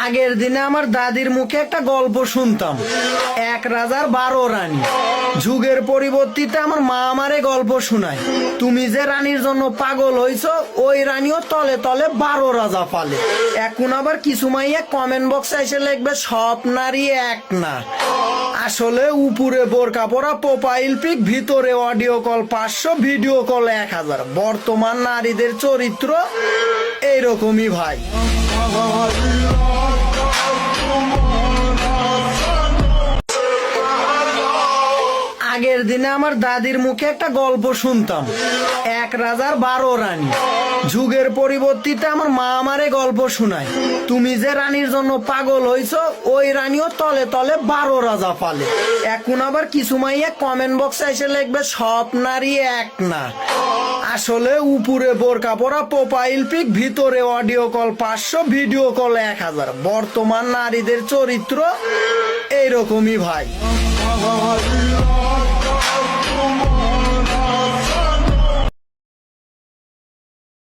আগের দিনে আমার দাদির মুখে একটা গল্প শুনতাম, এক রাজার 12 রানী। যুগের পরিবর্তিতে আমার মা আমারে গল্প শোনায়, তুমি যে রানীর জন্য পাগল হইছো ওই রানীও তলে তলে 12 রাজা পালে। এখন আবার কিছু মাইয়া কমেন্ট বক্সে এসে লিখবে সব নারী এক না। আসলে উপরে বোরকা পরা প্রোফাইল পিক, ভিতরে অডিও কল 500, ভিডিও কল 1000। বর্তমান নারীদের চরিত্র এইরকমই ভাই। আগের দিনে আমার দাদির মুখে একটা গল্প শুনতাম, এক রাজার 12 রানী। যুগের পরিবর্তিতে আমার মা আমারে গল্প শোনায়, তুমি যে রানীর জন্য পাগল হইছো ওই রানীও তলে তলে 12 রাজা পালে। এখন আবার কিছু মাইয়া কমেন্ট বক্সে এসে লিখবে সব নারী এক না। আসলে উপরে বোরকা পরা প্রোফাইল পিক, ভিতরে অডিও কল 500, ভিডিও কল 1000। বর্তমান নারীদের চরিত্র এইরকমই ভাই।